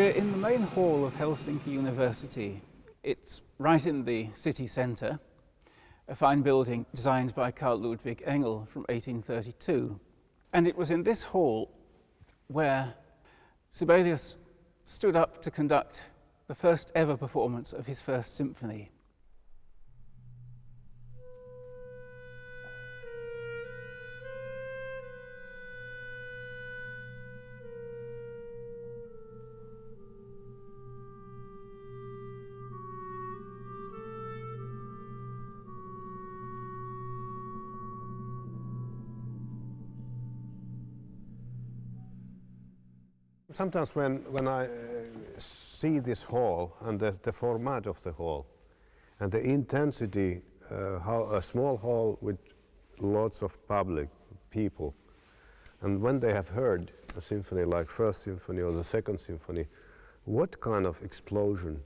We're in the main hall of Helsinki University. It's right in the city centre, a fine building designed by Carl Ludwig Engel from 1832. And it was in this hall where Sibelius stood up to conduct the first ever performance of his first symphony. Sometimes when I see this hall and the format of the hall and the intensity, how a small hall with lots of public people, and when they have heard a symphony like First Symphony or the Second Symphony, what kind of explosion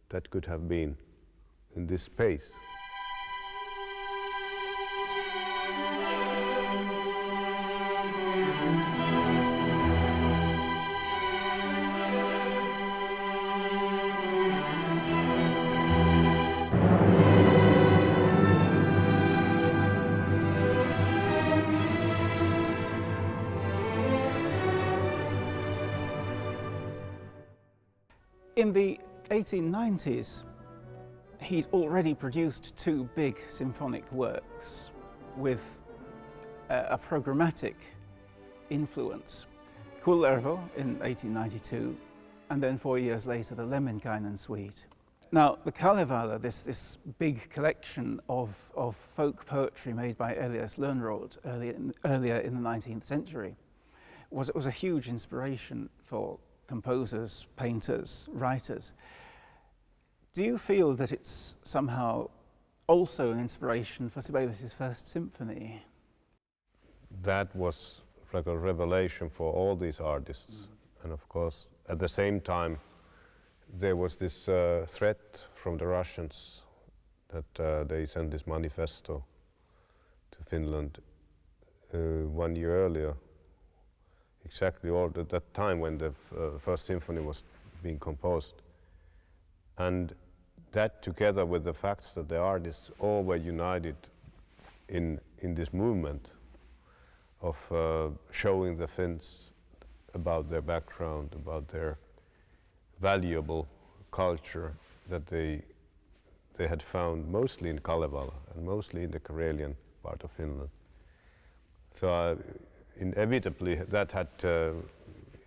that could have been in this space. In the 1890s, he'd already produced two big symphonic works with a programmatic influence. Kullervo in 1892, and then 4 years later the Lemminkainen Suite. Now the Kalevala, this big collection of folk poetry made by Elias Lönnrot earlier in the 19th century, was a huge inspiration for composers, painters, writers. Do you feel that it's somehow also an inspiration for Sibelius' First Symphony? That was like a revelation for all these artists. And of course, at the same time, there was this threat from the Russians that they sent this manifesto to Finland 1 year earlier. Exactly at that time when the First Symphony was being composed. And that together with the facts that the artists all were united in this movement of showing the Finns about their background, about their valuable culture that they had found mostly in Kalevala and mostly in the Karelian part of Finland. So inevitably that had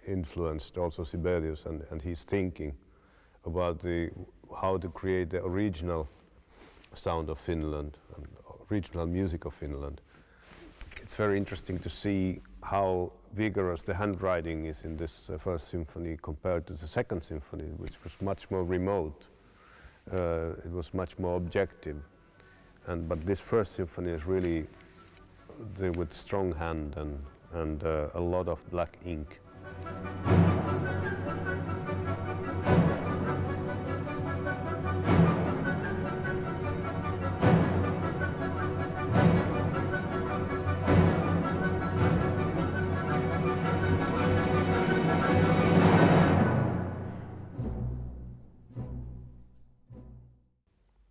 influenced also Sibelius and his thinking about how to create the original sound of Finland and original music of Finland. It's very interesting to see how vigorous the handwriting is in this First Symphony compared to the Second Symphony, which was much more remote. It was much more objective. But this First Symphony is really with strong hand and a lot of black ink.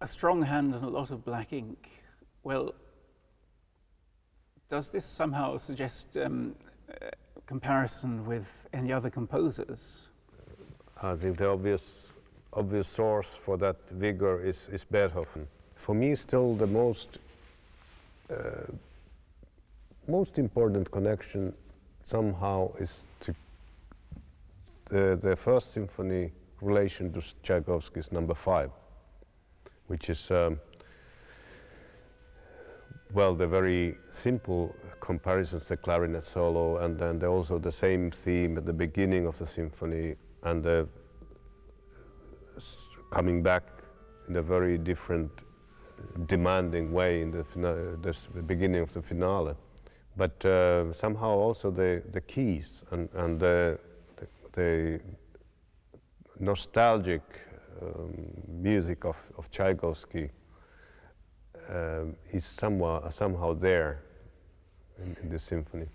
A strong hand and a lot of black ink. Well, does this somehow suggest comparison with any other composers? I think the obvious source for that vigor is Beethoven. For me, still the most important connection somehow is to the First Symphony relation to Tchaikovsky's Number 5, which is well, the very simple comparisons, the clarinet solo, and then also the same theme at the beginning of the symphony, and the coming back in a very different, demanding way in the beginning of the finale. But somehow also the keys and the nostalgic music of Tchaikovsky is somehow there in this symphony.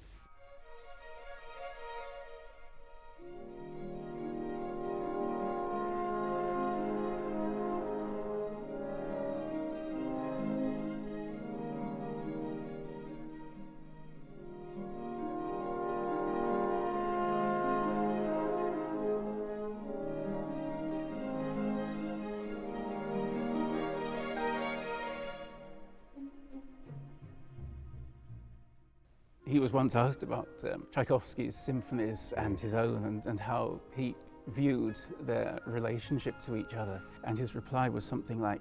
He was once asked about Tchaikovsky's symphonies and his own, and how he viewed their relationship to each other. And his reply was something like,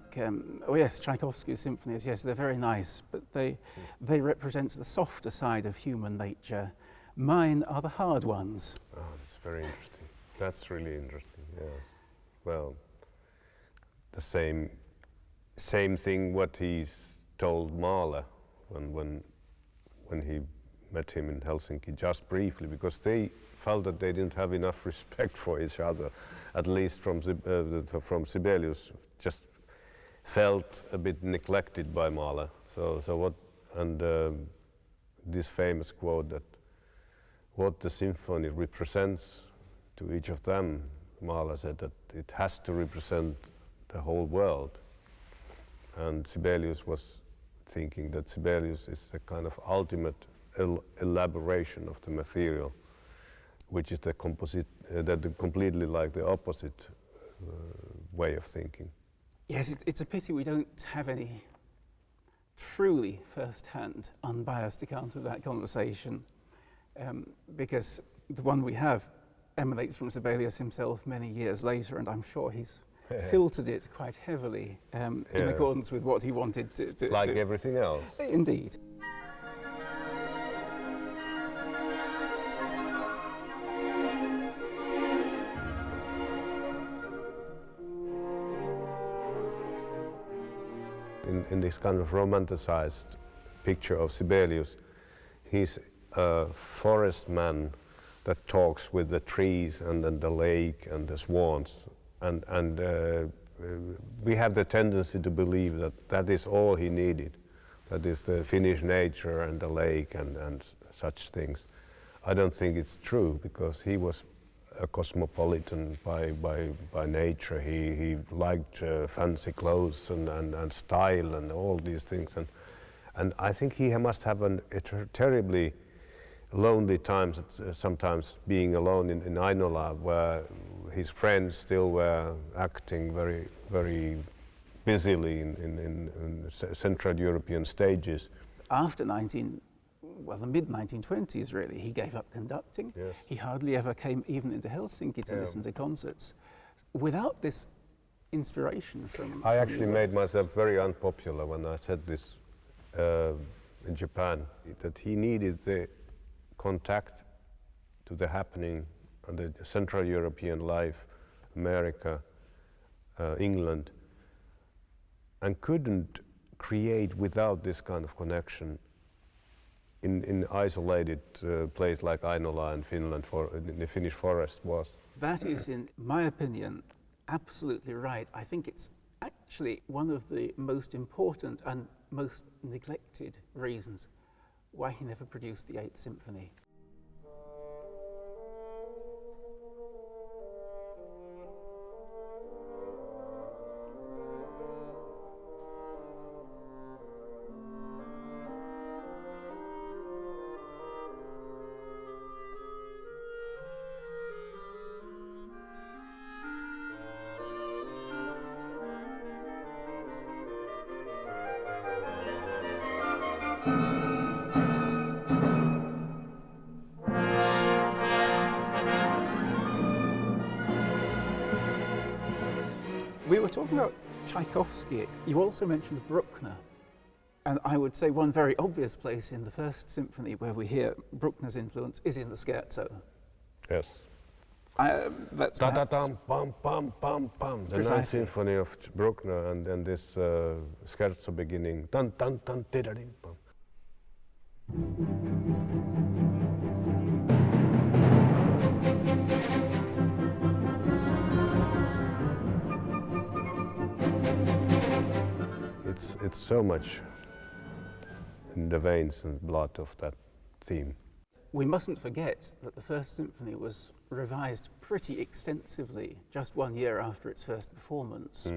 oh yes, Tchaikovsky's symphonies, yes, they're very nice, but they represent the softer side of human nature. Mine are the hard ones. Oh, that's very interesting. That's really interesting, yes. Well, the same thing what he's told Mahler when he met him in Helsinki, just briefly, because they felt that they didn't have enough respect for each other, at least from Sibelius, just felt a bit neglected by Mahler. This famous quote that what the symphony represents to each of them, Mahler said that it has to represent the whole world. And Sibelius was thinking that Sibelius is a kind of ultimate elaboration of the material, which is the composite, completely like the opposite way of thinking. Yes, it's a pity we don't have any truly first-hand, unbiased account of that conversation, because the one we have emanates from Sibelius himself many years later, and I'm sure he's filtered it quite heavily in accordance with what he wanted to like everything else. Indeed. In this kind of romanticized picture of Sibelius, he's a forest man that talks with the trees and then the lake and the swans. And we have the tendency to believe that that is all he needed. That is the Finnish nature and the lake and such things. I don't think it's true, because he was a cosmopolitan by nature. He liked fancy clothes and style and all these things. And I think he must have a terribly lonely times, sometimes being alone in Ainola, where his friends still were acting very, very busily in Central European stages. After the mid-1920s, really, he gave up conducting. Yes. He hardly ever came even into Helsinki to listen to concerts. Without this inspiration from I actually made myself very unpopular when I said this in Japan, that he needed the contact to the happening and the Central European life, America, England, and couldn't create without this kind of connection in isolated place like Ainola in Finland, in the Finnish forest was. That is, in my opinion, absolutely right. I think it's actually one of the most important and most neglected reasons why he never produced the Eighth Symphony. We were talking about Tchaikovsky. You also mentioned Bruckner. And I would say one very obvious place in the First Symphony where we hear Bruckner's influence is in the scherzo. Yes. That's Ta-ta-tam, pam, pam, pam, pam. The Ninth Symphony of Bruckner, and then this scherzo beginning. Tan, tan, tan, tidadim, pam. It's so much in the veins and blood of that theme. We mustn't forget that the First Symphony was revised pretty extensively just 1 year after its first performance,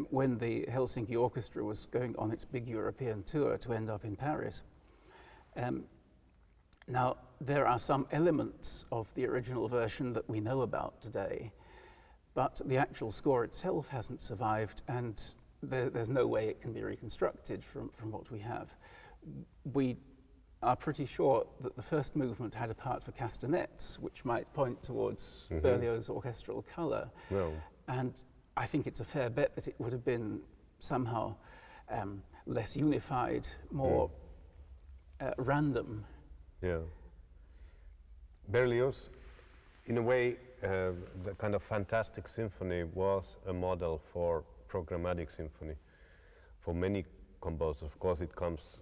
when the Helsinki Orchestra was going on its big European tour to end up in Paris. Now, there are some elements of the original version that we know about today, but the actual score itself hasn't survived, and there's no way it can be reconstructed from what we have. We are pretty sure that the first movement had a part for castanets, which might point towards Berlioz's orchestral colour. No. And I think it's a fair bet that it would have been somehow less unified, more random. Yeah. Berlioz, in a way, the kind of fantastic symphony was a model for programmatic symphony for many composers. Of course, it comes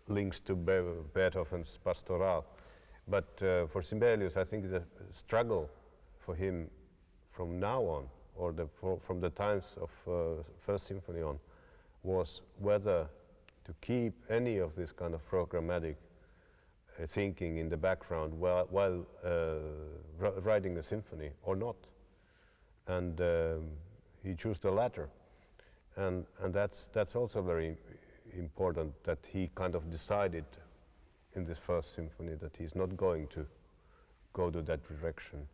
links to Beethoven's Pastoral, but for Sibelius, I think the struggle for him from now on, or from the times of First Symphony on, was whether to keep any of this kind of programmatic thinking in the background while writing a symphony or not. And he chose the latter. And that's also very important, that he kind of decided in this First Symphony that he's not going to go to that direction.